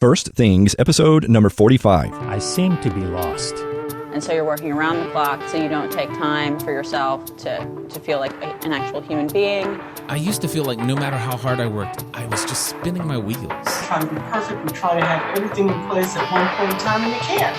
First Things, episode number 45. I seem to be lost. And so you're working around the clock so you don't take time for yourself to feel like an actual human being. I used to feel like no matter how hard I worked, I was just spinning my wheels. Trying to be perfect, we try to have everything in place at one point in time, and you can't.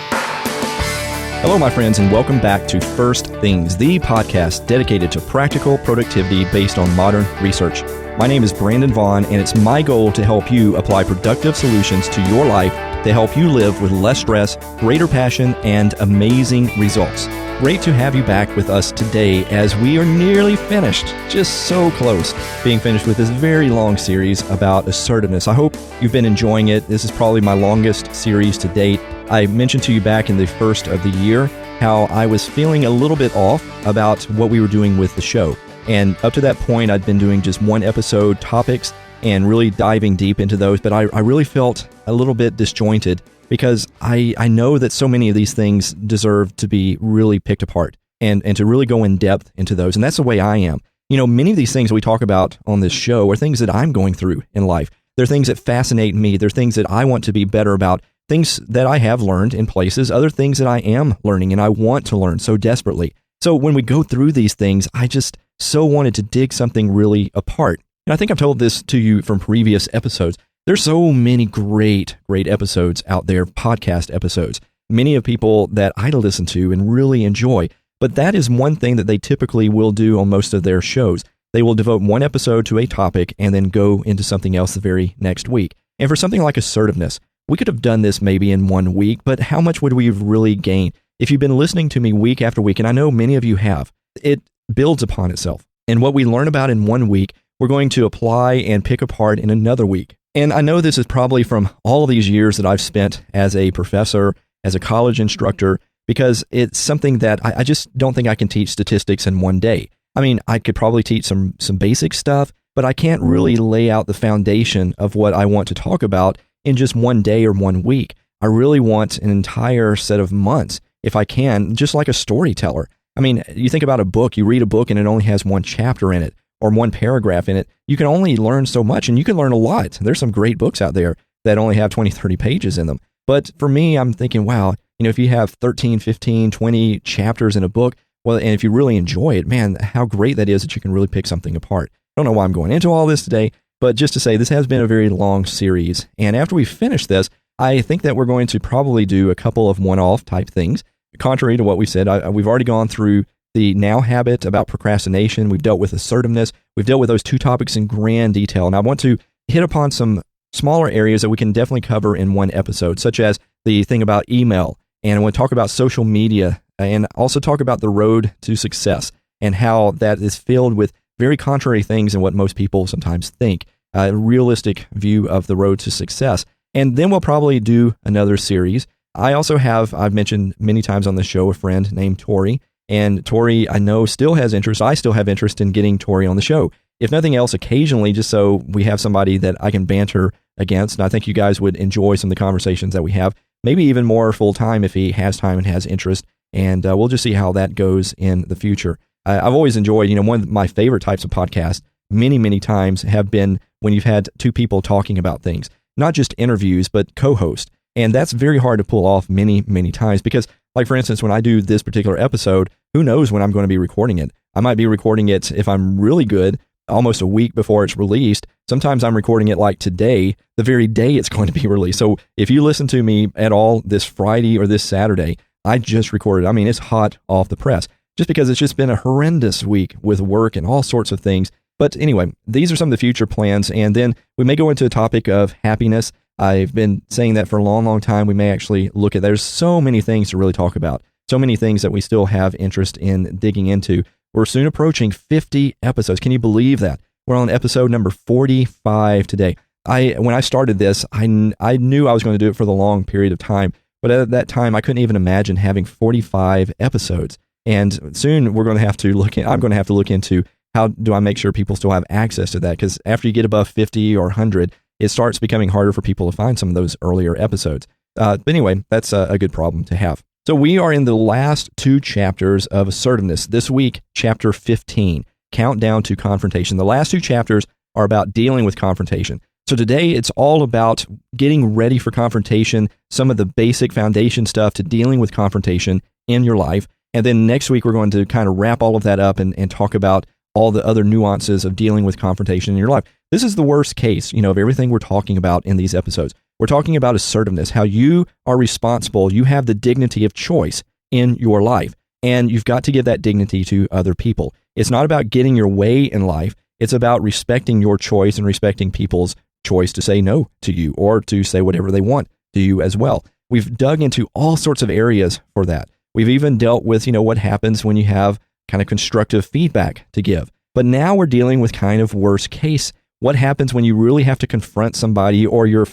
Hello, my friends, and welcome back to First Things, the podcast dedicated to practical productivity based on modern research. My name is Brandon Vaughn, and it's my goal to help you apply productive solutions to your life to help you live with less stress, greater passion, and amazing results. Great to have you back with us today as we are nearly finished, just so close, being finished with this very long series about assertiveness. I hope you've been enjoying it. This is probably my longest series to date. I mentioned to you back in the first of the year how I was feeling a little bit off about what we were doing with the show. And up to that point, I'd been doing just one episode topics and really diving deep into those. But I really felt a little bit disjointed because I know that so many of these things deserve to be really picked apart and to really go in depth into those. And that's the way I am. You know, many of these things we talk about on this show are things that I'm going through in life. They're things that fascinate me. They're things that I want to be better about. Things that I have learned in places, other things that I am learning and I want to learn so desperately. So when we go through these things, I just so wanted to dig something really apart. And I think I've told this to you from previous episodes. There's so many great episodes out there, podcast episodes, many of people that I listen to and really enjoy. But that is one thing that they typically will do on most of their shows. They will devote one episode to a topic and then go into something else the very next week. And for something like assertiveness, we could have done this maybe in 1 week, but how much would we have really gained? If you've been listening to me week after week, and I know many of you have, it builds upon itself. And what we learn about in 1 week, we're going to apply and pick apart in another week. And I know this is probably from all of these years that I've spent as a professor, as a college instructor, because it's something that I just don't think I can teach statistics in one day. I mean, I could probably teach some basic stuff, but I can't really lay out the foundation of what I want to talk about in just 1 day or 1 week. I really want an entire set of months, if I can, just like a storyteller. I mean, you think about a book, you read a book and it only has one chapter in it or one paragraph in it. You can only learn so much, and you can learn a lot. There's some great books out there that only have 20, 30 pages in them. But for me, I'm thinking, wow, you know, if you have 13, 15, 20 chapters in a book, well, and if you really enjoy it, man, how great that is that you can really pick something apart. I don't know why I'm going into all this today, but just to say, this has been a very long series. And after we finish this, I think that we're going to probably do a couple of one-off type things. Contrary to what we said, we've already gone through the now habit about procrastination. We've dealt with assertiveness. We've dealt with those two topics in grand detail. And I want to hit upon some smaller areas that we can definitely cover in one episode, such as the thing about email. And I want to talk about social media and also talk about the road to success and how that is filled with very contrary things than what most people sometimes think. A realistic view of the road to success. And then we'll probably do another series. I also have, I've mentioned many times on the show, a friend named Tori. And Tori, I know, still has interest. I still have interest in getting Tori on the show. If nothing else, occasionally, just so we have somebody that I can banter against. And I think you guys would enjoy some of the conversations that we have. Maybe even more full-time if he has time and has interest. And we'll just see how that goes in the future. I've always enjoyed, you know, one of my favorite types of podcasts many times have been when you've had two people talking about things. Not just interviews, but co-host. And that's very hard to pull off many times because, like, for instance, when I do this particular episode, who knows when I'm going to be recording it? I might be recording it, if I'm really good, almost a week before it's released. Sometimes I'm recording it like today, the very day it's going to be released. So if you listen to me at all this Friday or this Saturday, I just recorded. I mean, it's hot off the press just because it's just been a horrendous week with work and all sorts of things. But anyway, these are some of the future plans. And then we may go into a topic of happiness. I've been saying that for a long time. We may actually look at, there's so many things to really talk about. So many things that we still have interest in digging into. We're soon approaching 50 episodes. Can you believe that? We're on episode number 45 today. When I started this, I knew I was going to do it for the long period of time. But at that time, I couldn't even imagine having 45 episodes. And soon we're going to have to I'm going to have to look into how do I make sure people still have access to that? Because after you get above 50 or 100, it starts becoming harder for people to find some of those earlier episodes. But anyway, that's a good problem to have. So we are in the last 2 chapters of Assertiveness. This week, chapter 15, Countdown to Confrontation. The last 2 chapters are about dealing with confrontation. So today it's all about getting ready for confrontation, some of the basic foundation stuff to dealing with confrontation in your life. And then next week, we're going to kind of wrap all of that up and talk about all the other nuances of dealing with confrontation in your life. This is the worst case, of everything we're talking about in these episodes. We're talking about assertiveness, how you are responsible. You have the dignity of choice in your life, and you've got to give that dignity to other people. It's not about getting your way in life. It's about respecting your choice and respecting people's choice to say no to you or to say whatever they want to you as well. We've dug into all sorts of areas for that. We've even dealt with, what happens when you have kind of constructive feedback to give. But now we're dealing with kind of worst case. What happens when you really have to confront somebody or you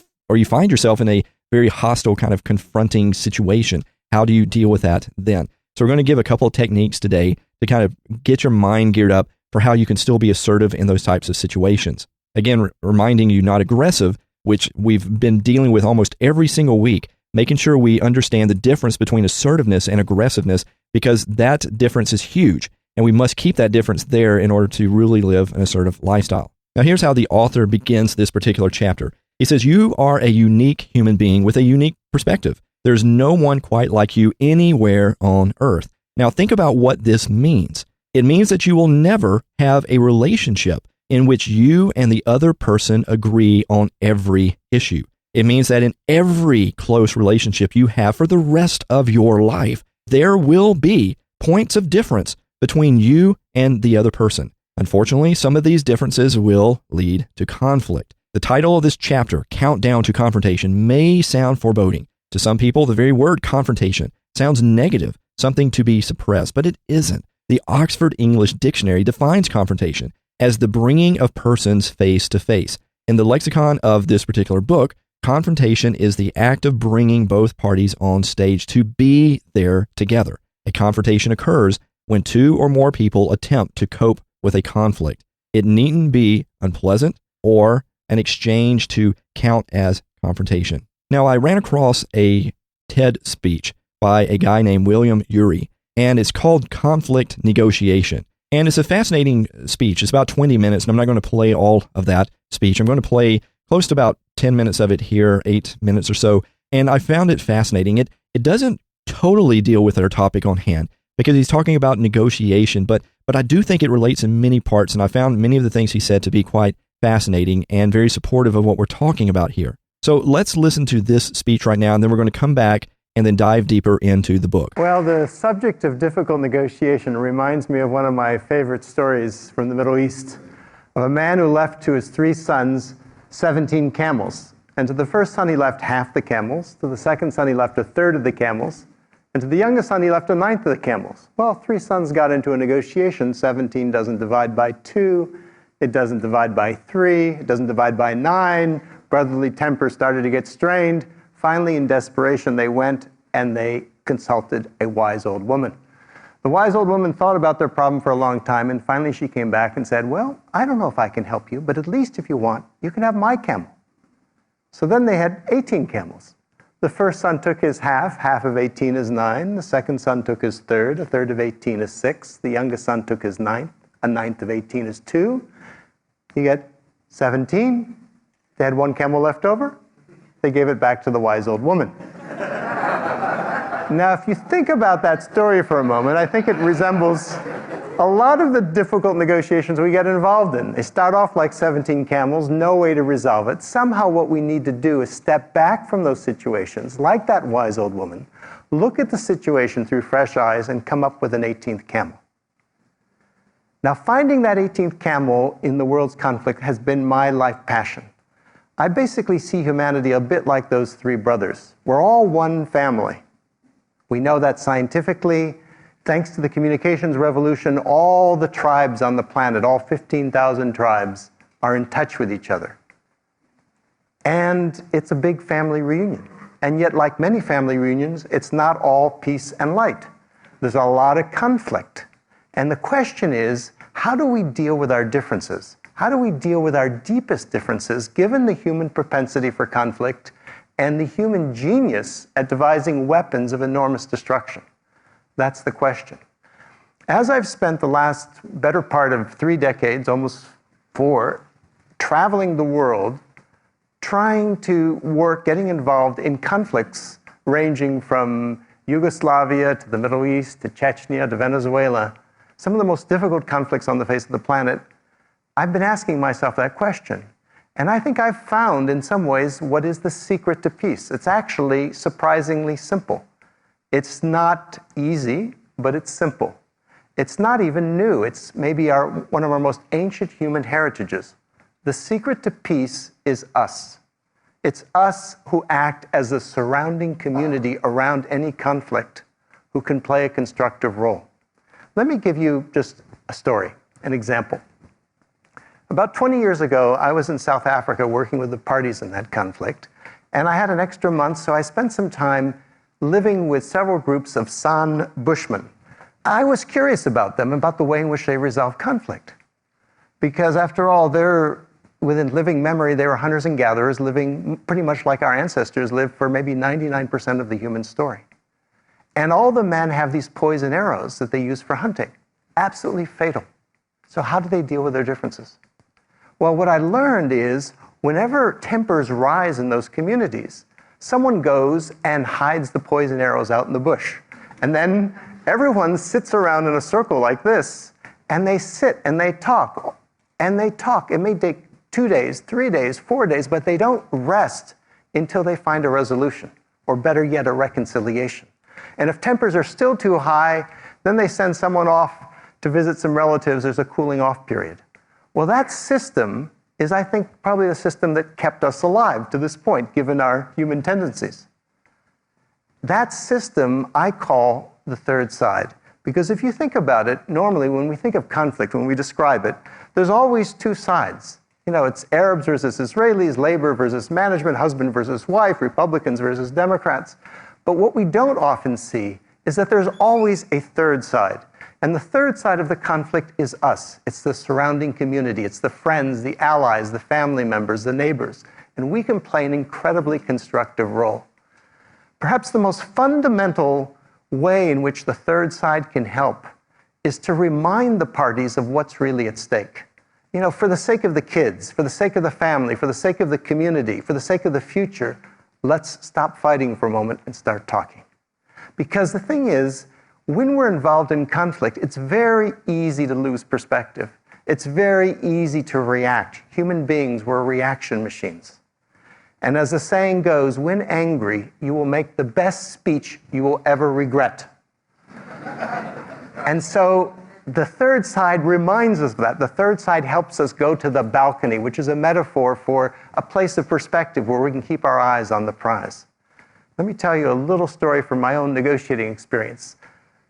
find yourself in a very hostile kind of confronting situation? How do you deal with that then? So we're going to give a couple of techniques today to kind of get your mind geared up for how you can still be assertive in those types of situations. Again, reminding you not aggressive, which we've been dealing with almost every single week, making sure we understand the difference between assertiveness and aggressiveness, because that difference is huge, and we must keep that difference there in order to really live an assertive lifestyle. Now, here's how the author begins this particular chapter. He says, "You are a unique human being with a unique perspective. There's no one quite like you anywhere on earth." Now, think about what this means. It means that you will never have a relationship in which you and the other person agree on every issue. It means that in every close relationship you have for the rest of your life, there will be points of difference between you and the other person. Unfortunately, some of these differences will lead to conflict. The title of this chapter, Countdown to Confrontation, may sound foreboding. To some people, the very word confrontation sounds negative, something to be suppressed, but it isn't. The Oxford English Dictionary defines confrontation as the bringing of persons face to face. In the lexicon of this particular book, confrontation is the act of bringing both parties on stage to be there together. A confrontation occurs when two or more people attempt to cope with a conflict. It needn't be unpleasant or an exchange to count as confrontation. Now, I ran across a TED speech by a guy named William Ury, and it's called Conflict Negotiation. And it's a fascinating speech. It's about 20 minutes, and I'm not going to play all of that speech. I'm going to play close to about 10 minutes of it here, 8 minutes or so. And I found it fascinating. It doesn't totally deal with our topic on hand because he's talking about negotiation, but I do think it relates in many parts, and I found many of the things he said to be quite fascinating and very supportive of what we're talking about here. So let's listen to this speech right now, and then we're going to come back and then dive deeper into the book. Well, the subject of difficult negotiation reminds me of one of my favorite stories from the Middle East, of a man who left to his 3 sons 17 camels. And to the first son he left half the camels, to the second son he left a third of the camels, and to the youngest son he left a ninth of the camels. Well, 3 sons got into a negotiation. 17 doesn't divide by 2, it doesn't divide by 3, it doesn't divide by 9. Brotherly temper started to get strained. Finally, in desperation, they went and they consulted a wise old woman. The wise old woman thought about their problem for a long time, and finally she came back and said, "Well, I don't know if I can help you, but at least if you want, you can have my camel." So then they had 18 camels. The first son took his half of 18 is 9. The second son took his third, a third of 18 is 6. The youngest son took his ninth, a ninth of 18 is 2. You get 17. They had 1 camel left over. They gave it back to the wise old woman. Now, if you think about that story for a moment, I think it resembles a lot of the difficult negotiations we get involved in. They start off like 17 camels, no way to resolve it. Somehow what we need to do is step back from those situations, like that wise old woman, look at the situation through fresh eyes, and come up with an 18th camel. Now, finding that 18th camel in the world's conflict has been my life passion. I basically see humanity a bit like those 3 brothers. We're all one family. We know that scientifically. Thanks to the communications revolution, all the tribes on the planet, all 15,000 tribes, are in touch with each other. And it's a big family reunion. And yet, like many family reunions, it's not all peace and light. There's a lot of conflict. And the question is, how do we deal with our differences? How do we deal with our deepest differences, given the human propensity for conflict and the human genius at devising weapons of enormous destruction? That's the question. As I've spent the last better part of 3 decades, almost 4, traveling the world, trying to work, getting involved in conflicts ranging from Yugoslavia to the Middle East to Chechnya to Venezuela, some of the most difficult conflicts on the face of the planet, I've been asking myself that question. And I think I've found, in some ways, what is the secret to peace. It's actually surprisingly simple. It's not easy, but it's simple. It's not even new. It's maybe one of our most ancient human heritages. The secret to peace is us. It's us who act as a surrounding community around any conflict, who can play a constructive role. Let me give you just a story, an example. About 20 years ago, I was in South Africa working with the parties in that conflict, and I had an extra month, so I spent some time living with several groups of San Bushmen. I was curious about them, about the way in which they resolve conflict. Because after all, within living memory, they were hunters and gatherers living pretty much like our ancestors lived for maybe 99% of the human story. And all the men have these poison arrows that they use for hunting, absolutely fatal. So how do they deal with their differences? Well, what I learned is whenever tempers rise in those communities, someone goes and hides the poison arrows out in the bush. And then everyone sits around in a circle like this, and they sit and they talk. And they talk. It may take 2 days, 3 days, 4 days, but they don't rest until they find a resolution, or better yet, a reconciliation. And if tempers are still too high, then they send someone off to visit some relatives. There's a cooling off period. Well, that system is, I think, probably the system that kept us alive to this point, given our human tendencies. That system I call the third side. Because if you think about it, normally when we think of conflict, when we describe it, there's always two sides. You know, it's Arabs versus Israelis, labor versus management, husband versus wife, Republicans versus Democrats. But what we don't often see is that there's always a third side. And the third side of the conflict is us. It's the surrounding community. It's the friends, the allies, the family members, the neighbors. And we can play an incredibly constructive role. Perhaps the most fundamental way in which the third side can help is to remind the parties of what's really at stake. You know, for the sake of the kids, for the sake of the family, for the sake of the community, for the sake of the future, let's stop fighting for a moment and start talking. Because the thing is, when we're involved in conflict, it's very easy to lose perspective. It's very easy to react. Human beings, we're reaction machines. And as the saying goes, when angry, you will make the best speech you will ever regret. And so the third side reminds us of that. The third side helps us go to the balcony, which is a metaphor for a place of perspective where we can keep our eyes on the prize. Let me tell you a little story from my own negotiating experience.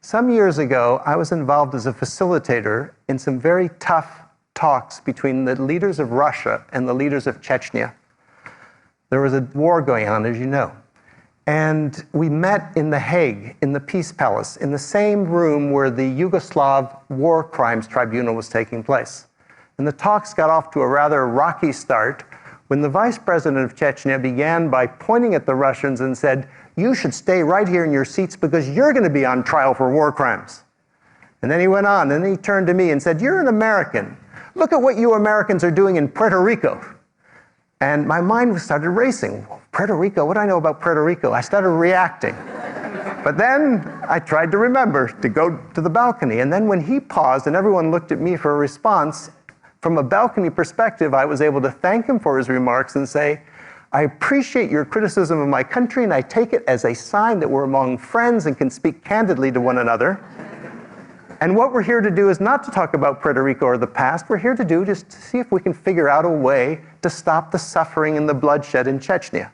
Some years ago, I was involved as a facilitator in some very tough talks between the leaders of Russia and the leaders of Chechnya. There was a war going on, as you know. And we met in The Hague, in the Peace Palace, in the same room where the Yugoslav War Crimes Tribunal was taking place. And the talks got off to a rather rocky start when the vice president of Chechnya began by pointing at the Russians and said, "You should stay right here in your seats because you're going to be on trial for war crimes." And then he went on, and then he turned to me and said, "You're an American. Look at what you Americans are doing in Puerto Rico." And my mind started racing. Puerto Rico, what do I know about Puerto Rico? I started reacting. But then I tried to remember to go to the balcony. And then when he paused and everyone looked at me for a response, from a balcony perspective, I was able to thank him for his remarks and say, "I appreciate your criticism of my country, and I take it as a sign that we're among friends and can speak candidly to one another. And what we're here to do is not to talk about Puerto Rico or the past. We're here to do just to see if we can figure out a way to stop the suffering and the bloodshed in Chechnya."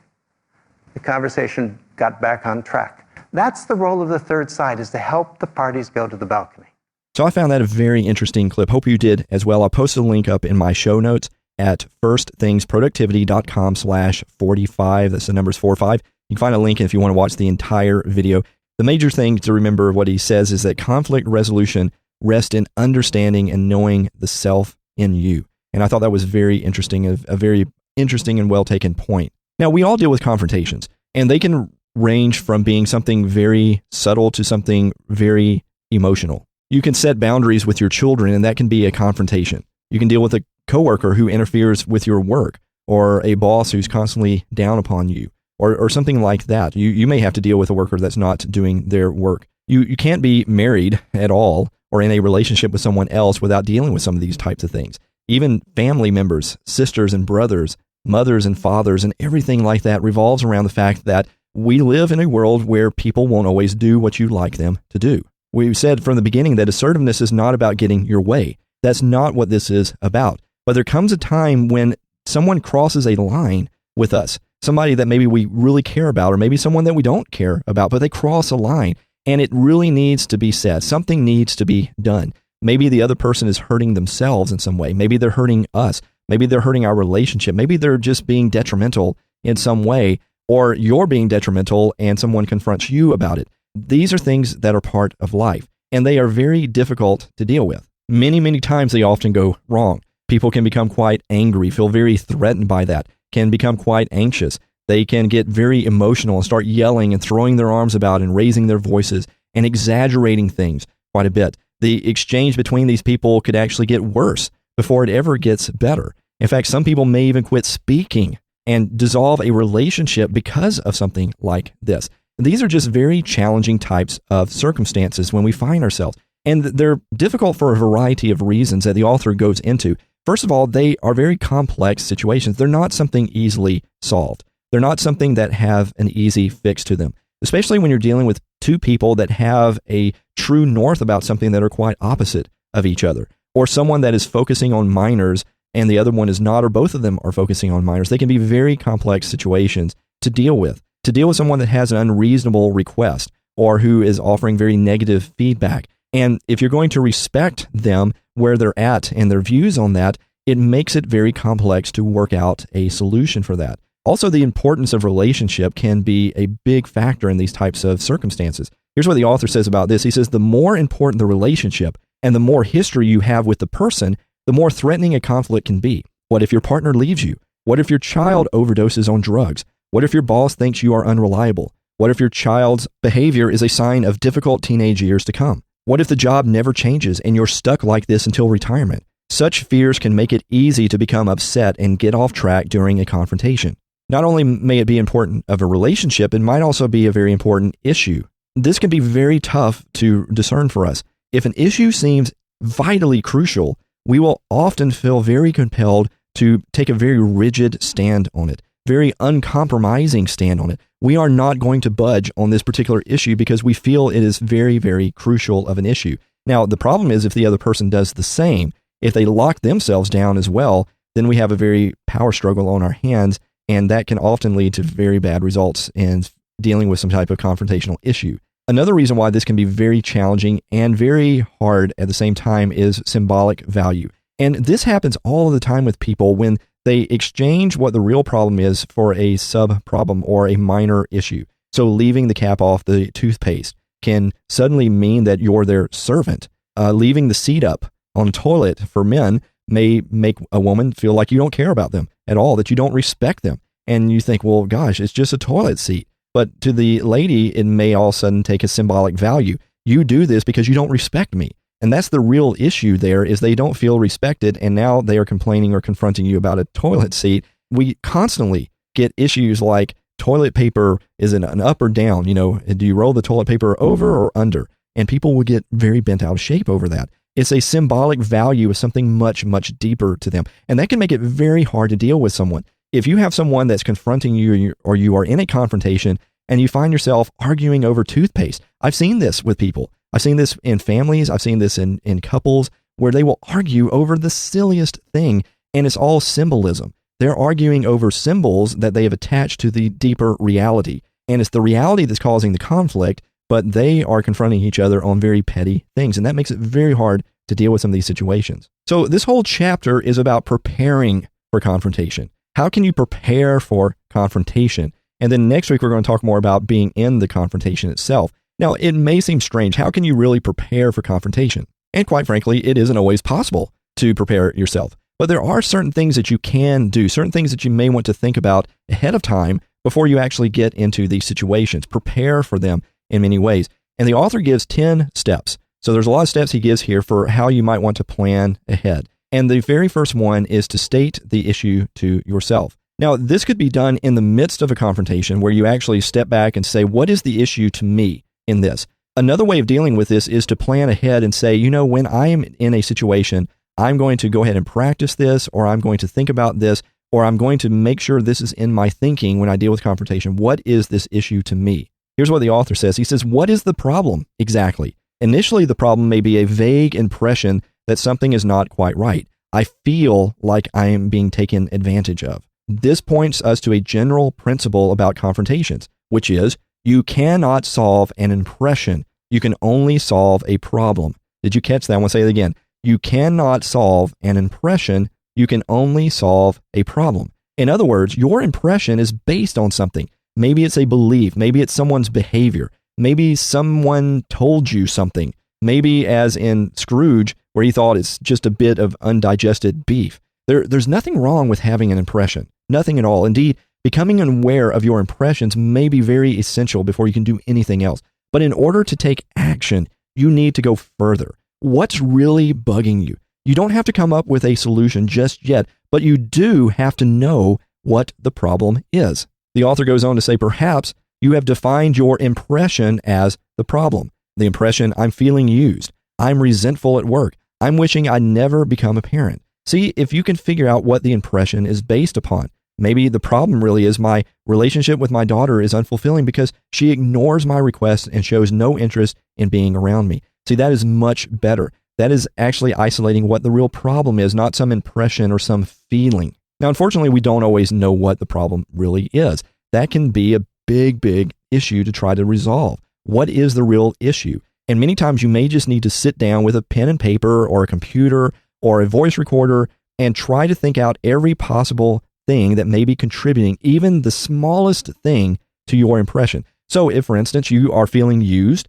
The conversation got back on track. That's the role of the third side, is to help the parties go to the balcony. So I found that a very interesting clip. Hope you did as well. I'll post a link up in my show notes at firstthingsproductivity.com/45. That's the numbers 45. You can find a link if you want to watch the entire video. The major thing to remember what he says is that conflict resolution rests in understanding and knowing the self in you. And I thought that was very interesting, a very interesting and well-taken point. Now, we all deal with confrontations, and they can range from being something very subtle to something very emotional. You can set boundaries with your children, and that can be a confrontation. You can deal with a coworker who interferes with your work, or a boss who's constantly down upon you, or something like that. You may have to deal with a worker that's not doing their work. You can't be married at all or in a relationship with someone else without dealing with some of these types of things. Even family members, sisters and brothers, mothers and fathers, and everything like that revolves around the fact that we live in a world where people won't always do what you like them to do. We've said from the beginning that assertiveness is not about getting your way. That's not what this is about. But there comes a time when someone crosses a line with us, somebody that maybe we really care about, or maybe someone that we don't care about, but they cross a line, and it really needs to be said. Something needs to be done. Maybe the other person is hurting themselves in some way. Maybe they're hurting us. Maybe they're hurting our relationship. Maybe they're just being detrimental in some way, or you're being detrimental and someone confronts you about it. These are things that are part of life, and they are very difficult to deal with. Many, many times they often go wrong. People can become quite angry, feel very threatened by that, can become quite anxious. They can get very emotional and start yelling and throwing their arms about and raising their voices and exaggerating things quite a bit. The exchange between these people could actually get worse before it ever gets better. In fact, some people may even quit speaking and dissolve a relationship because of something like this. These are just very challenging types of circumstances when we find ourselves. And they're difficult for a variety of reasons that the author goes into. First of all, they are very complex situations. They're not something easily solved. They're not something that have an easy fix to them, especially when you're dealing with two people that have a true north about something that are quite opposite of each other, or someone that is focusing on minors and the other one is not, or both of them are focusing on minors. They can be very complex situations to deal with. To deal with someone that has an unreasonable request or who is offering very negative feedback. And if you're going to respect them where they're at and their views on that, it makes it very complex to work out a solution for that. Also, the importance of relationship can be a big factor in these types of circumstances. Here's what the author says about this. He says, the more important the relationship and the more history you have with the person, the more threatening a conflict can be. What if your partner leaves you? What if your child overdoses on drugs? What if your boss thinks you are unreliable? What if your child's behavior is a sign of difficult teenage years to come? What if the job never changes and you're stuck like this until retirement? Such fears can make it easy to become upset and get off track during a confrontation. Not only may it be important of a relationship, it might also be a very important issue. This can be very tough to discern for us. If an issue seems vitally crucial, we will often feel very compelled to take a very rigid stand on it, very uncompromising stand on it. We are not going to budge on this particular issue because we feel it is very, very crucial of an issue. Now, the problem is if the other person does the same, if they lock themselves down as well, then we have a very power struggle on our hands, and that can often lead to very bad results in dealing with some type of confrontational issue. Another reason why this can be very challenging and very hard at the same time is symbolic value. And this happens all of the time with people when they exchange what the real problem is for a sub-problem or a minor issue. So leaving the cap off the toothpaste can suddenly mean that you're their servant. Leaving the seat up on a toilet for men may make a woman feel like you don't care about them at all, that you don't respect them. And you think, well, gosh, it's just a toilet seat. But to the lady, it may all of a sudden take a symbolic value. You do this because you don't respect me. And that's the real issue there, is they don't feel respected, and now they are complaining or confronting you about a toilet seat. We constantly get issues like toilet paper is an up or down. Do you roll the toilet paper over or under? And people will get very bent out of shape over that. It's a symbolic value of something much, much deeper to them. And that can make it very hard to deal with someone. If you have someone that's confronting you or you are in a confrontation and you find yourself arguing over toothpaste, I've seen this with people. I've seen this in families. I've seen this in couples where they will argue over the silliest thing, and it's all symbolism. They're arguing over symbols that they have attached to the deeper reality. And it's the reality that's causing the conflict, but they are confronting each other on very petty things. And that makes it very hard to deal with some of these situations. So this whole chapter is about preparing for confrontation. How can you prepare for confrontation? And then next week, we're going to talk more about being in the confrontation itself. Now, it may seem strange. How can you really prepare for confrontation? And quite frankly, it isn't always possible to prepare yourself. But there are certain things that you can do, certain things that you may want to think about ahead of time before you actually get into these situations. Prepare for them in many ways. And the author gives 10 steps. So there's a lot of steps he gives here for how you might want to plan ahead. And the very first one is to state the issue to yourself. Now, this could be done in the midst of a confrontation where you actually step back and say, what is the issue to me in this? Another way of dealing with this is to plan ahead and say, when I am in a situation, I'm going to go ahead and practice this, or I'm going to think about this, or I'm going to make sure this is in my thinking when I deal with confrontation. What is this issue to me? Here's what the author says. He says, what is the problem exactly? Initially, the problem may be a vague impression that something is not quite right. I feel like I am being taken advantage of. This points us to a general principle about confrontations, which is you cannot solve an impression. You can only solve a problem. Did you catch that? I want to say it again. You cannot solve an impression. You can only solve a problem. In other words, your impression is based on something. Maybe it's a belief. Maybe it's someone's behavior. Maybe someone told you something. Maybe as in Scrooge, where he thought it's just a bit of undigested beef. There's nothing wrong with having an impression. Nothing at all. Indeed, becoming aware of your impressions may be very essential before you can do anything else. But in order to take action, you need to go further. What's really bugging you? You don't have to come up with a solution just yet, but you do have to know what the problem is. The author goes on to say, perhaps you have defined your impression as the problem. The impression, I'm feeling used. I'm resentful at work. I'm wishing I'd never become a parent. See if you can figure out what the impression is based upon. Maybe the problem really is my relationship with my daughter is unfulfilling because she ignores my requests and shows no interest in being around me. See, that is much better. That is actually isolating what the real problem is, not some impression or some feeling. Now, unfortunately, we don't always know what the problem really is. That can be a big issue to try to resolve. What is the real issue? And many times you may just need to sit down with a pen and paper or a computer or a voice recorder and try to think out every possible thing that may be contributing, even the smallest thing, to your impression. So if, for instance, you are feeling used,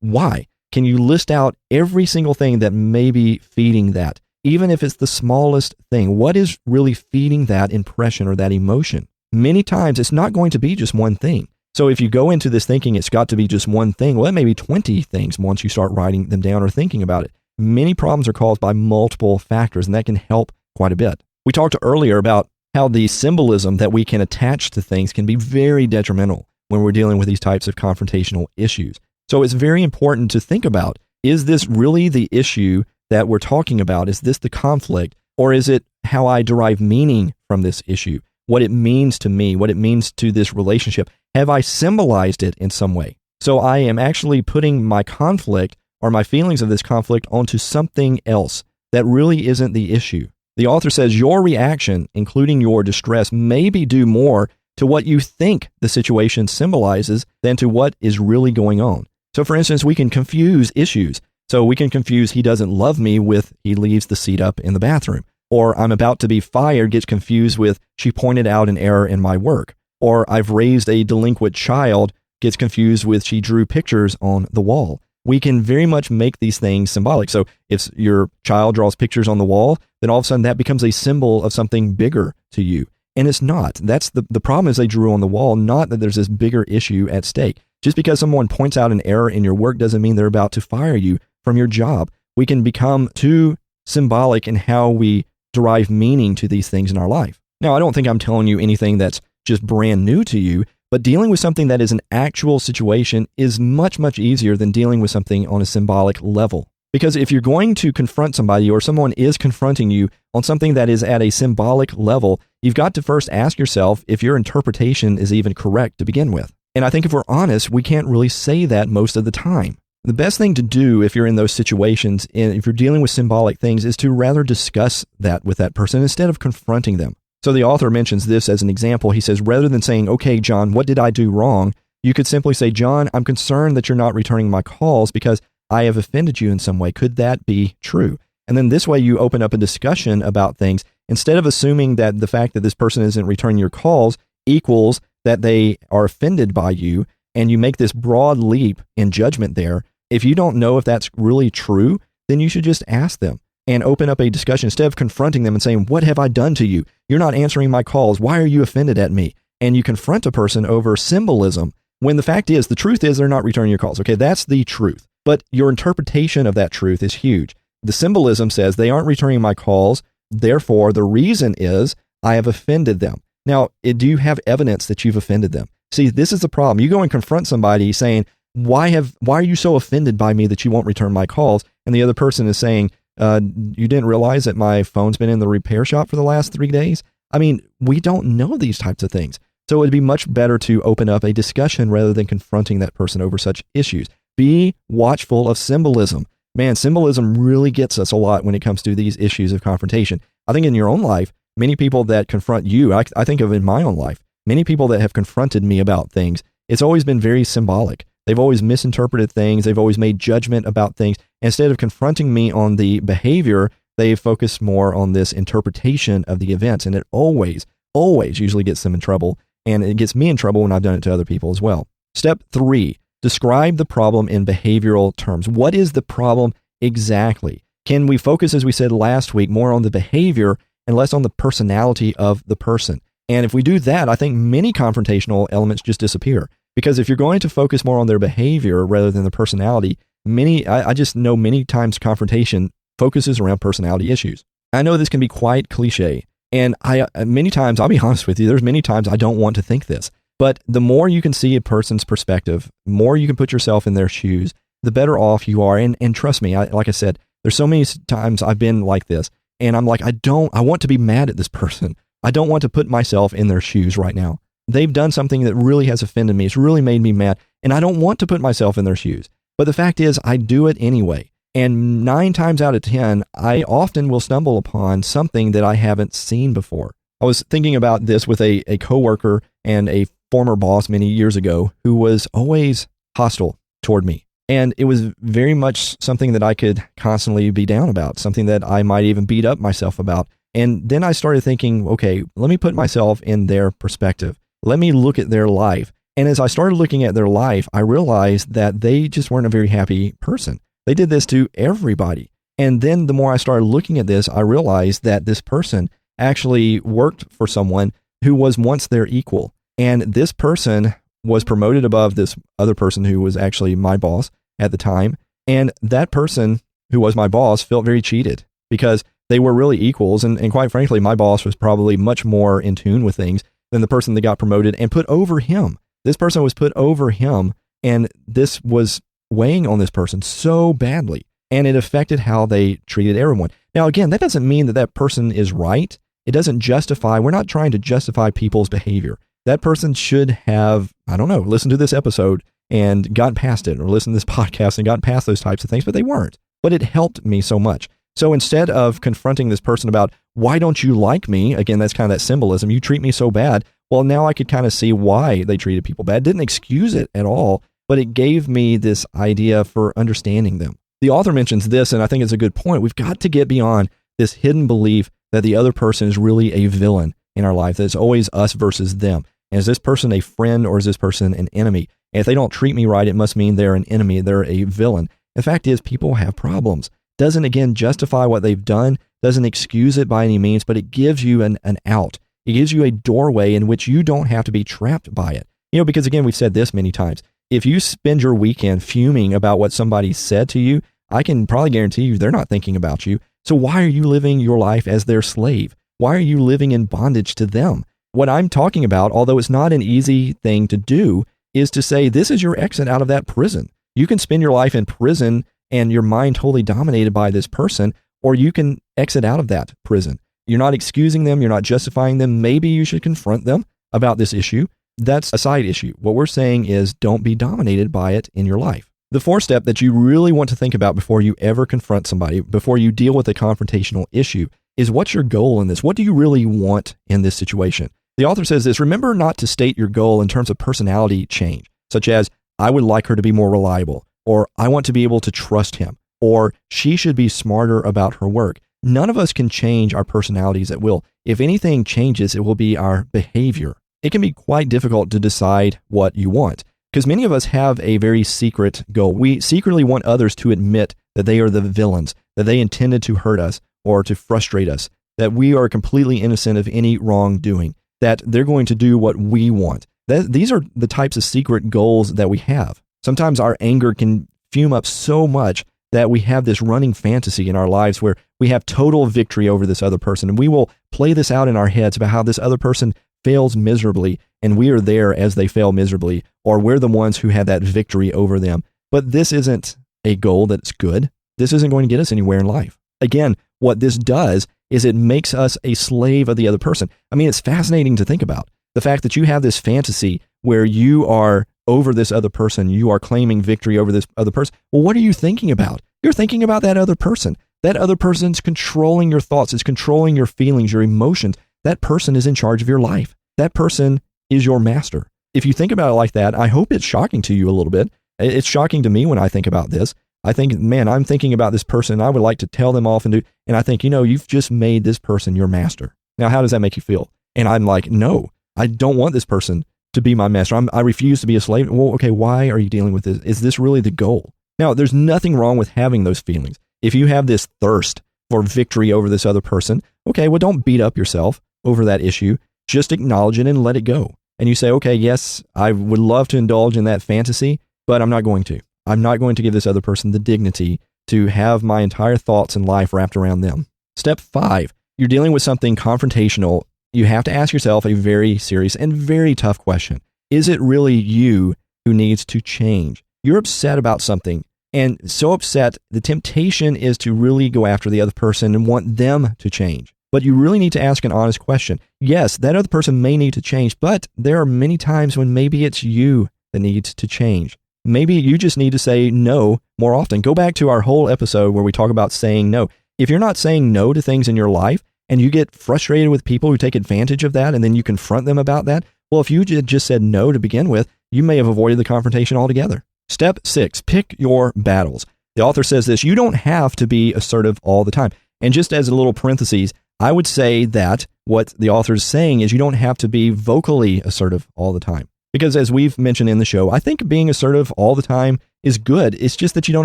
why? Can you list out every single thing that may be feeding that? Even if it's the smallest thing, what is really feeding that impression or that emotion? Many times it's not going to be just one thing. So if you go into this thinking it's got to be just one thing, well, it may be 20 things once you start writing them down or thinking about it. Many problems are caused by multiple factors, and that can help quite a bit. We talked earlier about how the symbolism that we can attach to things can be very detrimental when we're dealing with these types of confrontational issues. So it's very important to think about, is this really the issue that we're talking about? Is this the conflict? Or is it how I derive meaning from this issue? What it means to me, what it means to this relationship? Have I symbolized it in some way? So I am actually putting my conflict or my feelings of this conflict onto something else that really isn't the issue. The author says your reaction, including your distress, may be due more to what you think the situation symbolizes than to what is really going on. So for instance, we can confuse issues. So we can confuse he doesn't love me with he leaves the seat up in the bathroom. Or I'm about to be fired gets confused with she pointed out an error in my work. Or I've raised a delinquent child gets confused with she drew pictures on the wall. We can very much make these things symbolic. So if your child draws pictures on the wall, then all of a sudden that becomes a symbol of something bigger to you. And it's not. That's the problem is they drew on the wall, not that there's this bigger issue at stake. Just because someone points out an error in your work doesn't mean they're about to fire you from your job. We can become too symbolic in how we derive meaning to these things in our life. Now, I don't think I'm telling you anything that's just brand new to you, but dealing with something that is an actual situation is much easier than dealing with something on a symbolic level. Because if you're going to confront somebody or someone is confronting you on something that is at a symbolic level, you've got to first ask yourself if your interpretation is even correct to begin with. And I think if we're honest, we can't really say that most of the time. The best thing to do if you're in those situations, and if you're dealing with symbolic things, is to rather discuss that with that person instead of confronting them. So the author mentions this as an example. He says, rather than saying, okay, John, what did I do wrong? You could simply say, John, I'm concerned that you're not returning my calls because I have offended you in some way. Could that be true? And then this way you open up a discussion about things instead of assuming that the fact that this person isn't returning your calls equals that they are offended by you, and you make this broad leap in judgment there. If you don't know if that's really true, then you should just ask them and open up a discussion instead of confronting them and saying, what have I done to you? You're not answering my calls. Why are you offended at me? And you confront a person over symbolism when the fact is, the truth is they're not returning your calls. Okay, that's the truth. But your interpretation of that truth is huge. the symbolism says they aren't returning my calls. Therefore, the reason is I have offended them. Now, do you have evidence that you've offended them? See, this is the problem. You go and confront somebody saying, why are you so offended by me that you won't return my calls? And the other person is saying, you didn't realize that my phone's been in the repair shop for the last 3 days? I mean, we don't know these types of things. So it'd be much better to open up a discussion rather than confronting that person over such issues. Be watchful of symbolism. Man, symbolism really gets us a lot when it comes to these issues of confrontation. I think in your own life, many people that confront you, I think of in my own life, many people that have confronted me about things, it's always been very symbolic. They've always misinterpreted things. They've always made judgment about things. Instead of confronting me on the behavior, they focus more on this interpretation of the events. And it always usually gets them in trouble. And it gets me in trouble when I've done it to other people as well. Step 3, describe the problem in behavioral terms. What is the problem exactly? Can we focus, as we said last week, more on the behavior and less on the personality of the person? And if we do that, I think many confrontational elements just disappear. Because if you're going to focus more on their behavior rather than the personality, I just know many times confrontation focuses around personality issues. I know this can be quite cliche. And many times, I'll be honest with you, there's many times I don't want to think this. But the more you can see a person's perspective, the more you can put yourself in their shoes, the better off you are. And trust me, like I said, there's so many times I've been like this. And I'm like, I want to be mad at this person. I don't want to put myself in their shoes right now. They've done something that really has offended me. It's really made me mad. And I don't want to put myself in their shoes. But the fact is, I do it anyway. And 9 times out of 10, I often will stumble upon something that I haven't seen before. I was thinking about this with a coworker and a former boss many years ago who was always hostile toward me. And it was very much something that I could constantly be down about, something that I might even beat up myself about. And then I started thinking, okay, let me put myself in their perspective. Let me look at their life. And as I started looking at their life, I realized that they just weren't a very happy person. They did this to everybody. And then the more I started looking at this, I realized that this person actually worked for someone who was once their equal. And this person was promoted above this other person who was actually my boss at the time. And that person who was my boss felt very cheated because they were really equals. And quite frankly, my boss was probably much more in tune with things than the person that got promoted and put over him. This person was put over him, and this was weighing on this person so badly, and it affected how they treated everyone. Now, again, that doesn't mean that that person is right. It doesn't justify, we're not trying to justify people's behavior. That person should have, listened to this episode and gotten past it, or listened to this podcast and gotten past those types of things, but they weren't. But it helped me so much. So instead of confronting this person about, why don't you like me? Again, that's kind of that symbolism. You treat me so bad. Well, now I could kind of see why they treated people bad. Didn't excuse it at all, but it gave me this idea for understanding them. The author mentions this, and I think it's a good point. We've got to get beyond this hidden belief that the other person is really a villain in our life, that it's always us versus them. And is this person a friend or is this person an enemy? And if they don't treat me right, it must mean they're an enemy, they're a villain. The fact is, people have problems. Doesn't, again, justify what they've done, doesn't excuse it by any means, but it gives you an out. It gives you a doorway in which you don't have to be trapped by it. Because again, we've said this many times. If you spend your weekend fuming about what somebody said to you, I can probably guarantee you they're not thinking about you. So why are you living your life as their slave? Why are you living in bondage to them? What I'm talking about, although it's not an easy thing to do, is to say this is your exit out of that prison. You can spend your life in prison and your mind totally dominated by this person, or you can exit out of that prison. You're not excusing them. You're not justifying them. Maybe you should confront them about this issue. That's a side issue. What we're saying is don't be dominated by it in your life. The 4th step that you really want to think about before you ever confront somebody, before you deal with a confrontational issue, is what's your goal in this? What do you really want in this situation? The author says this: remember not to state your goal in terms of personality change, such as, I would like her to be more reliable, or I want to be able to trust him, or she should be smarter about her work. None of us can change our personalities at will. If anything changes, it will be our behavior. It can be quite difficult to decide what you want, because many of us have a very secret goal. We secretly want others to admit that they are the villains, that they intended to hurt us or to frustrate us, that we are completely innocent of any wrongdoing, that they're going to do what we want. These are the types of secret goals that we have. Sometimes our anger can fume up so much that we have this running fantasy in our lives where we have total victory over this other person. And we will play this out in our heads about how this other person fails miserably and we are there as they fail miserably, or we're the ones who had that victory over them. But this isn't a goal that's good. This isn't going to get us anywhere in life. Again, what this does is it makes us a slave of the other person. I mean, it's fascinating to think about. The fact that you have this fantasy where you are over this other person, you are claiming victory over this other person. Well, what are you thinking about? You're thinking about that other person. That other person's controlling your thoughts, is controlling your feelings, your emotions. That person is in charge of your life. That person is your master. If you think about it like that, I hope it's shocking to you a little bit. It's shocking to me when I think about this. I think, man, I'm thinking about this person. I would like to tell them off and I think, you've just made this person your master. Now, how does that make you feel? And I'm like, no, I don't want this person to be my master. I refuse to be a slave. Well, okay, why are you dealing with this? Is this really the goal? Now, there's nothing wrong with having those feelings. If you have this thirst for victory over this other person, okay, well, don't beat up yourself over that issue. Just acknowledge it and let it go. And you say, okay, yes, I would love to indulge in that fantasy, but I'm not going to. I'm not going to give this other person the dignity to have my entire thoughts and life wrapped around them. Step 5, you're dealing with something confrontational. You have to ask yourself a very serious and very tough question. Is it really you who needs to change? You're upset about something, and so upset, the temptation is to really go after the other person and want them to change. But you really need to ask an honest question. Yes, that other person may need to change, but there are many times when maybe it's you that needs to change. Maybe you just need to say no more often. Go back to our whole episode where we talk about saying no. If you're not saying no to things in your life and you get frustrated with people who take advantage of that and then you confront them about that, well, if you just said no to begin with, you may have avoided the confrontation altogether. Step 6, pick your battles. The author says this, you don't have to be assertive all the time. And just as a little parentheses, I would say that what the author is saying is you don't have to be vocally assertive all the time. Because as we've mentioned in the show, I think being assertive all the time is good. It's just that you don't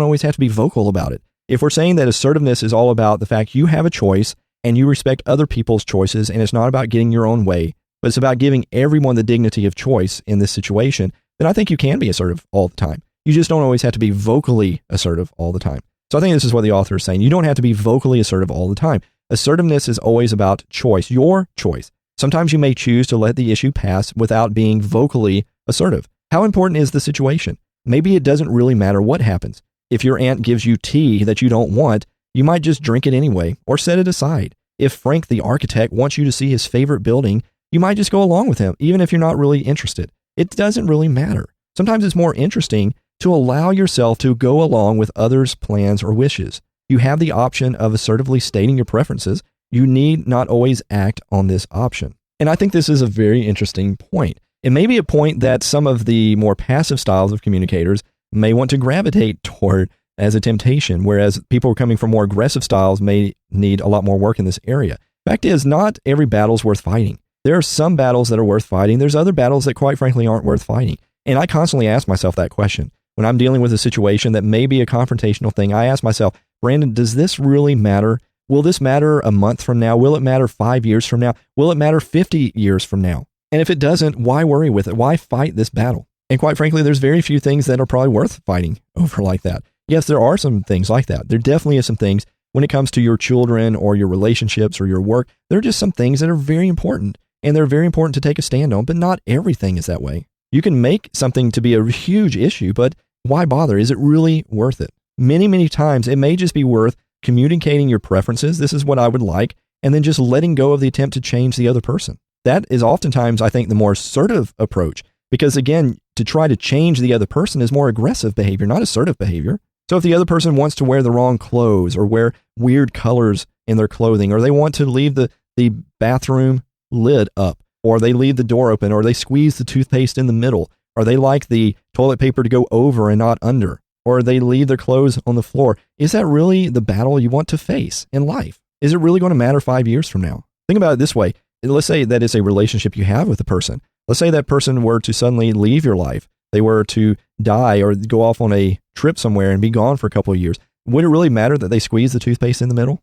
always have to be vocal about it. If we're saying that assertiveness is all about the fact you have a choice and you respect other people's choices, and it's not about getting your own way, but it's about giving everyone the dignity of choice in this situation, then I think you can be assertive all the time. You just don't always have to be vocally assertive all the time. So I think this is what the author is saying. You don't have to be vocally assertive all the time. Assertiveness is always about choice, your choice. Sometimes you may choose to let the issue pass without being vocally assertive. How important is the situation? Maybe it doesn't really matter what happens. If your aunt gives you tea that you don't want, you might just drink it anyway or set it aside. If Frank, the architect, wants you to see his favorite building, you might just go along with him, even if you're not really interested. It doesn't really matter. Sometimes it's more interesting to allow yourself to go along with others' plans or wishes. You have the option of assertively stating your preferences. You need not always act on this option. And I think this is a very interesting point. It may be a point that some of the more passive styles of communicators may want to gravitate toward as a temptation, whereas people who are coming from more aggressive styles may need a lot more work in this area. Fact is, not every battle is worth fighting. There are some battles that are worth fighting. There's other battles that, quite frankly, aren't worth fighting. And I constantly ask myself that question. When I'm dealing with a situation that may be a confrontational thing, I ask myself, Brandon, does this really matter? Will this matter a month from now? Will it matter 5 years from now? Will it matter 50 years from now? And if it doesn't, why worry with it? Why fight this battle? And quite frankly, there's very few things that are probably worth fighting over like that. Yes, there are some things like that. There definitely is some things when it comes to your children or your relationships or your work. There are just some things that are very important, and they're very important to take a stand on, but not everything is that way. You can make something to be a huge issue, but why bother? Is it really worth it? Many, many times, it may just be worth communicating your preferences. This is what I would like, and then just letting go of the attempt to change the other person. That is oftentimes, I think, the more assertive approach, because again, to try to change the other person is more aggressive behavior, not assertive behavior. So if the other person wants to wear the wrong clothes or wear weird colors in their clothing, or they want to leave the bathroom lid up, or they leave the door open, or they squeeze the toothpaste in the middle, or they like the toilet paper to go over and not under, or they leave their clothes on the floor, is that really the battle you want to face in life? Is it really going to matter 5 years from now? Think about it this way. Let's say that it's a relationship you have with a person. Let's say that person were to suddenly leave your life. They were to die or go off on a trip somewhere and be gone for a couple of years. Would it really matter that they squeeze the toothpaste in the middle?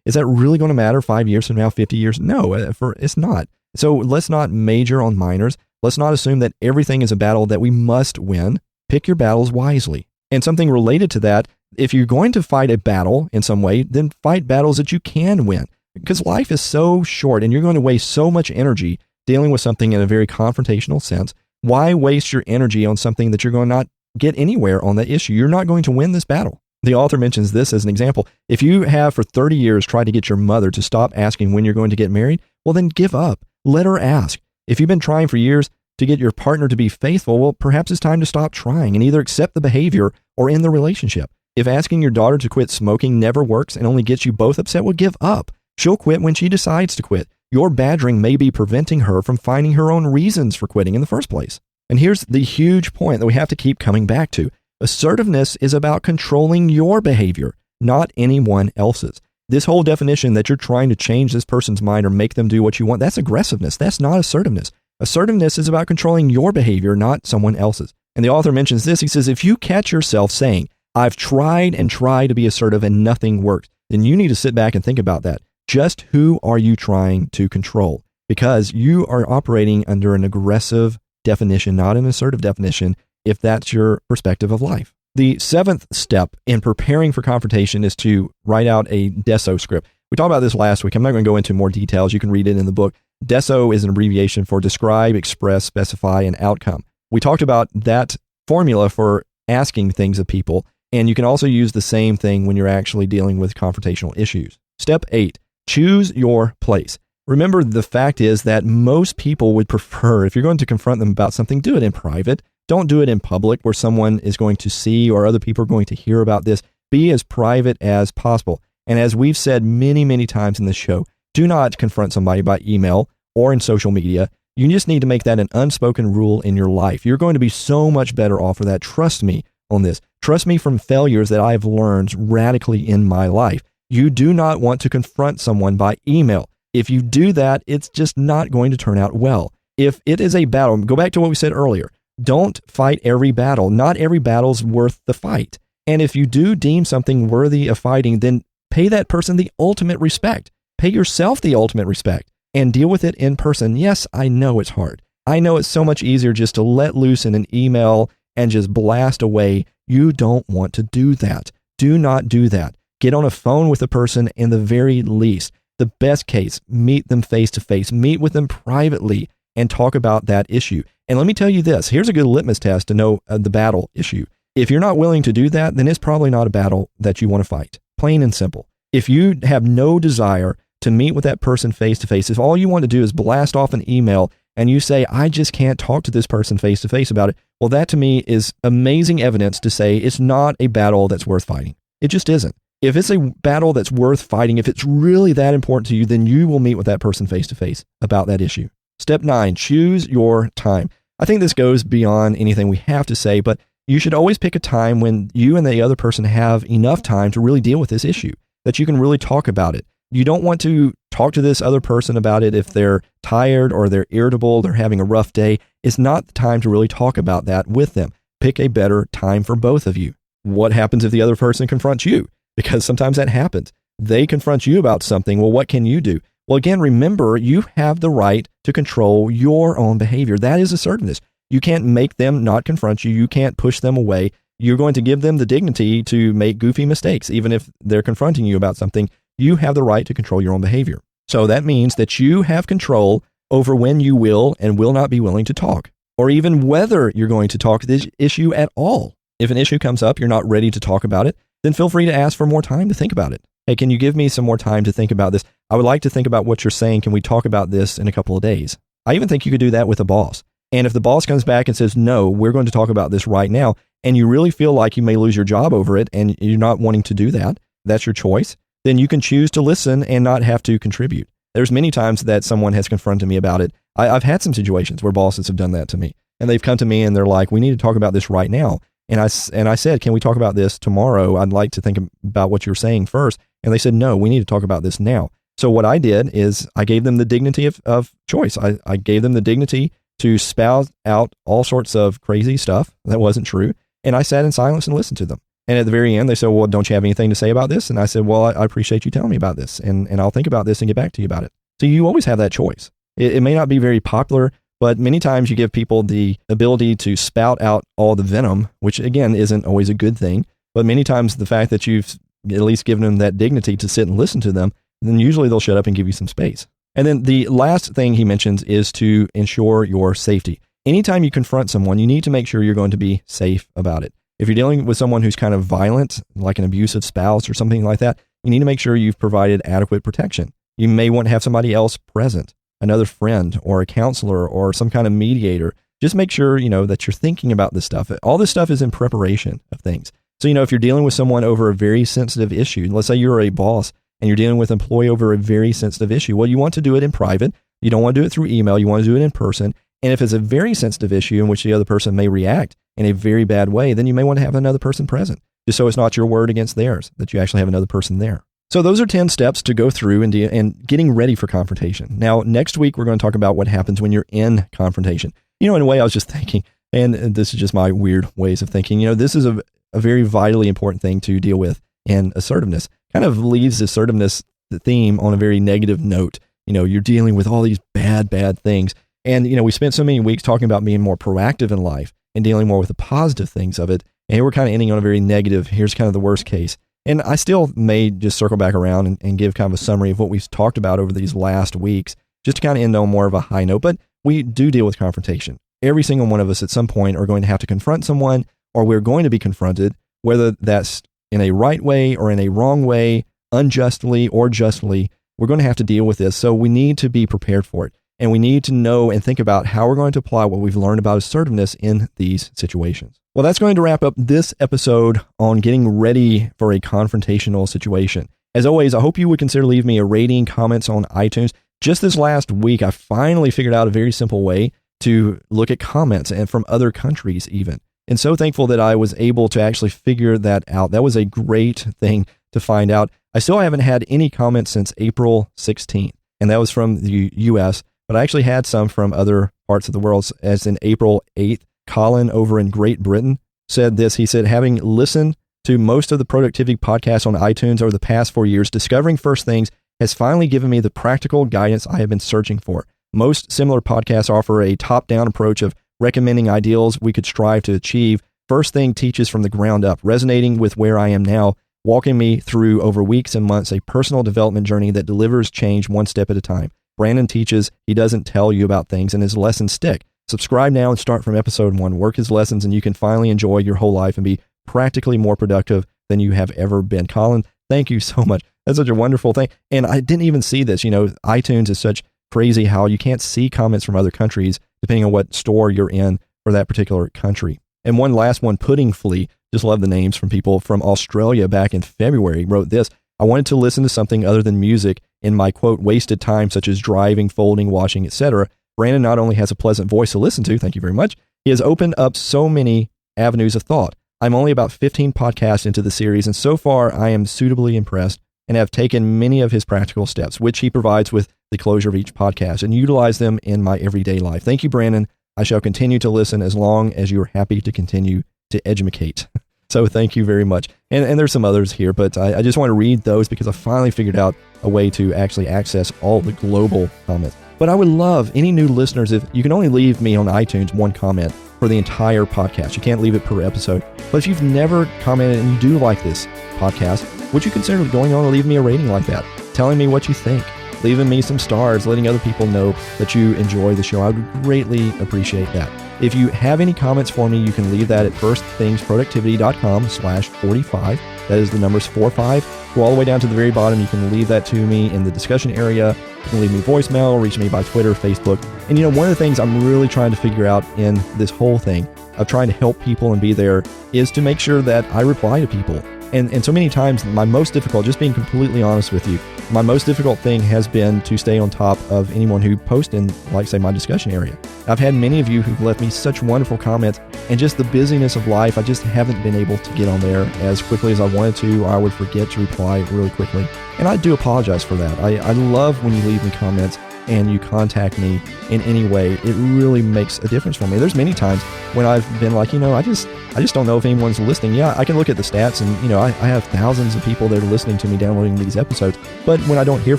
Is that really going to matter 5 years from now, 50 years? No, it's not. So let's not major on minors. Let's not assume that everything is a battle that we must win. Pick your battles wisely. And something related to that, if you're going to fight a battle in some way, then fight battles that you can win. Because life is so short and you're going to waste so much energy dealing with something in a very confrontational sense. Why waste your energy on something that you're going to not get anywhere on that issue? You're not going to win this battle. The author mentions this as an example. If you have for 30 years tried to get your mother to stop asking when you're going to get married, well, then give up. Let her ask. If you've been trying for years to get your partner to be faithful, well, perhaps it's time to stop trying and either accept the behavior or end the relationship. If asking your daughter to quit smoking never works and only gets you both upset, well, give up. She'll quit when she decides to quit. Your badgering may be preventing her from finding her own reasons for quitting in the first place. And here's the huge point that we have to keep coming back to. Assertiveness is about controlling your behavior, not anyone else's. This whole definition that you're trying to change this person's mind or make them do what you want, that's aggressiveness. That's not assertiveness. Assertiveness is about controlling your behavior, not someone else's. And the author mentions this. He says, if you catch yourself saying, I've tried and tried to be assertive and nothing works, then you need to sit back and think about that. Just who are you trying to control? Because you are operating under an aggressive definition, not an assertive definition, if that's your perspective of life. The seventh step in preparing for confrontation is to write out a DESO script. We talked about this last week. I'm not going to go into more details. You can read it in the book. DESO is an abbreviation for describe, express, specify, and outcome. We talked about that formula for asking things of people, and you can also use the same thing when you're actually dealing with confrontational issues. Step 8, choose your place. Remember, the fact is that most people would prefer, if you're going to confront them about something, do it in private. Don't do it in public where someone is going to see or other people are going to hear about this. Be as private as possible. And as we've said many, many times in this show, do not confront somebody by email or in social media. You just need to make that an unspoken rule in your life. You're going to be so much better off for that. Trust me on this. Trust me from failures that I've learned radically in my life. You do not want to confront someone by email. If you do that, it's just not going to turn out well. If it is a battle, go back to what we said earlier. Don't fight every battle. Not every battle's worth the fight. And if you do deem something worthy of fighting, then pay that person the ultimate respect. Pay yourself the ultimate respect and deal with it in person. Yes, I know it's hard. I know it's so much easier just to let loose in an email and just blast away. You don't want to do that. Do not do that. Get on a phone with a person in the very least. The best case, meet them face to face. Meet with them privately and talk about that issue. And let me tell you this, here's a good litmus test to know the battle issue. If you're not willing to do that, then it's probably not a battle that you want to fight. Plain and simple. If you have no desire to meet with that person face to face, if all you want to do is blast off an email and you say, I just can't talk to this person face to face about it, well, that to me is amazing evidence to say it's not a battle that's worth fighting. It just isn't. If it's a battle that's worth fighting, if it's really that important to you, then you will meet with that person face to face about that issue. Step 9, choose your time. I think this goes beyond anything we have to say, but you should always pick a time when you and the other person have enough time to really deal with this issue, that you can really talk about it. You don't want to talk to this other person about it if they're tired or they're irritable, they're having a rough day. It's not the time to really talk about that with them. Pick a better time for both of you. What happens if the other person confronts you? Because sometimes that happens. They confront you about something. Well, what can you do? Well, again, remember, you have the right to control your own behavior. That is assertiveness. You can't make them not confront you. You can't push them away. You're going to give them the dignity to make goofy mistakes. Even if they're confronting you about something, you have the right to control your own behavior. So that means that you have control over when you will and will not be willing to talk, or even whether you're going to talk this issue at all. If an issue comes up, you're not ready to talk about it, then feel free to ask for more time to think about it. Hey, can you give me some more time to think about this? I would like to think about what you're saying. Can we talk about this in a couple of days? I even think you could do that with a boss. And if the boss comes back and says, no, we're going to talk about this right now, and you really feel like you may lose your job over it and you're not wanting to do that, that's your choice, then you can choose to listen and not have to contribute. There's many times that someone has confronted me about it. I've had some situations where bosses have done that to me, and they've come to me and they're like, we need to talk about this right now. And I said, can we talk about this tomorrow? I'd like to think about what you're saying first. And they said, no, we need to talk about this now. So what I did is I gave them the dignity of choice. I gave them the dignity to spout out all sorts of crazy stuff that wasn't true. And I sat in silence and listened to them. And at the very end, they said, well, don't you have anything to say about this? And I said, well, I appreciate you telling me about this. And I'll think about this and get back to you about it. So you always have that choice. It may not be very popular, but many times you give people the ability to spout out all the venom, which again isn't always a good thing. But many times the fact that you've at least given them that dignity to sit and listen to them, then usually they'll shut up and give you some space. And then the last thing he mentions is to ensure your safety. Anytime you confront someone, you need to make sure you're going to be safe about it. If you're dealing with someone who's kind of violent, like an abusive spouse or something like that, you need to make sure you've provided adequate protection. You may want to have somebody else present, another friend or a counselor or some kind of mediator. Just make sure, that you're thinking about this stuff. All this stuff is in preparation of things. So, if you're dealing with someone over a very sensitive issue, let's say you're a boss and you're dealing with an employee over a very sensitive issue, well, you want to do it in private. You don't want to do it through email. You want to do it in person. And if it's a very sensitive issue in which the other person may react in a very bad way, then you may want to have another person present, just so it's not your word against theirs, that you actually have another person there. So those are 10 steps to go through and getting ready for confrontation. Now, next week, we're going to talk about what happens when you're in confrontation. In a way, I was just thinking, and this is just my weird ways of thinking, this is a very vitally important thing to deal with in assertiveness. Kind of leaves assertiveness, the theme, on a very negative note. You're dealing with all these bad things. And, we spent so many weeks talking about being more proactive in life and dealing more with the positive things of it. And here we're kind of ending on a very negative, here's kind of the worst case. And I still may just circle back around and give kind of a summary of what we've talked about over these last weeks, just to kind of end on more of a high note. But we do deal with confrontation. Every single one of us at some point are going to have to confront someone, or we're going to be confronted, whether that's in a right way or in a wrong way, unjustly or justly. We're going to have to deal with this. So we need to be prepared for it. And we need to know and think about how we're going to apply what we've learned about assertiveness in these situations. Well, that's going to wrap up this episode on getting ready for a confrontational situation. As always, I hope you would consider leaving me a rating, comments on iTunes. Just this last week, I finally figured out a very simple way to look at comments, and from other countries even. And so thankful that I was able to actually figure that out. That was a great thing to find out. I still haven't had any comments since April 16th, and that was from the US, but I actually had some from other parts of the world, as in April 8th. Colin over in Great Britain said this. He said, having listened to most of the productivity podcasts on iTunes over the past 4 years, discovering First Things has finally given me the practical guidance I have been searching for. Most similar podcasts offer a top-down approach of recommending ideals we could strive to achieve. First Thing teaches from the ground up, resonating with where I am now, walking me through over weeks and months a personal development journey that delivers change one step at a time. Brandon teaches, he doesn't tell you about things, and his lessons stick. Subscribe now and start from episode 1. Work his lessons, and you can finally enjoy your whole life and be practically more productive than you have ever been. Colin, thank you so much. That's such a wonderful thing. And I didn't even see this. iTunes is such crazy how you can't see comments from other countries depending on what store you're in for that particular country. And one last one, Pudding Flea, just love the names from people from Australia back in February, wrote this. I wanted to listen to something other than music in my, quote, wasted time, such as driving, folding, washing, etc. Brandon not only has a pleasant voice to listen to, thank you very much, he has opened up so many avenues of thought. I'm only about 15 podcasts into the series, and so far I am suitably impressed and have taken many of his practical steps, which he provides with the closure of each podcast, and utilize them in my everyday life. Thank you, Brandon. I shall continue to listen as long as you're happy to continue to educate. So thank you very much. And there's some others here, but I just want to read those because I finally figured out a way to actually access all the global comments. But I would love any new listeners, if you can only leave me on iTunes one comment for the entire podcast. You can't leave it per episode. But if you've never commented and you do like this podcast, would you consider going on and leaving me a rating like that? Telling me what you think, leaving me some stars, letting other people know that you enjoy the show. I would greatly appreciate that. If you have any comments for me, you can leave that at firstthingsproductivity.com/45. That is the numbers 45. Go all the way down to the very bottom. You can leave that to me in the discussion area. You can leave me voicemail, reach me by Twitter, Facebook. And one of the things I'm really trying to figure out in this whole thing of trying to help people and be there is to make sure that I reply to people. And so many times, my most difficult, just being completely honest with you, my most difficult thing has been to stay on top of anyone who posts in, like, say, my discussion area. I've had many of you who've left me such wonderful comments, and just the busyness of life, I just haven't been able to get on there as quickly as I wanted to, or I would forget to reply really quickly. And I do apologize for that. I love when you leave me comments and you contact me in any way. It really makes a difference for me. There's many times when I've been like, I just don't know if anyone's listening. Yeah, I can look at the stats and, I have thousands of people that are listening to me downloading these episodes. But when I don't hear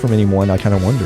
from anyone, I kind of wonder,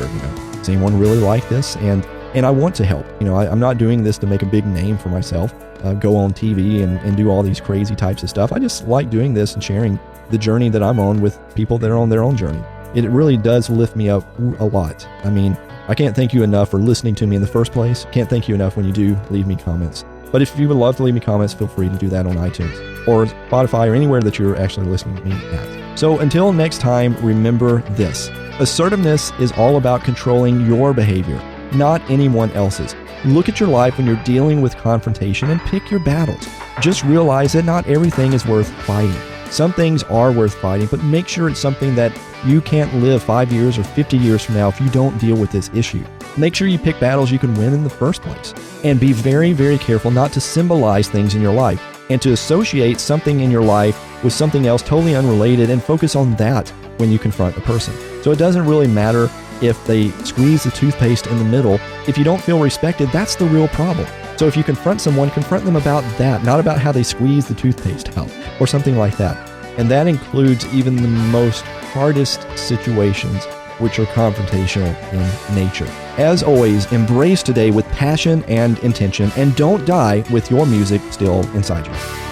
does anyone really like this? And And I want to help. I'm not doing this to make a big name for myself, go on TV and do all these crazy types of stuff. I just like doing this and sharing the journey that I'm on with people that are on their own journey. It really does lift me up a lot. I mean, I can't thank you enough for listening to me in the first place. Can't thank you enough when you do leave me comments. But if you would love to leave me comments, feel free to do that on iTunes or Spotify or anywhere that you're actually listening to me at. So until next time, remember this. Assertiveness is all about controlling your behavior, not anyone else's. Look at your life when you're dealing with confrontation and pick your battles. Just realize that not everything is worth fighting. Some things are worth fighting, but make sure it's something that you can't live 5 years or 50 years from now if you don't deal with this issue. Make sure you pick battles you can win in the first place. And be very, very careful not to symbolize things in your life and to associate something in your life with something else totally unrelated and focus on that when you confront a person. So it doesn't really matter if they squeeze the toothpaste in the middle. If you don't feel respected, that's the real problem. So if you confront someone, confront them about that, not about how they squeeze the toothpaste out or something like that. And that includes even the most hardest situations, which are confrontational in nature. As always, embrace today with passion and intention, and don't die with your music still inside you.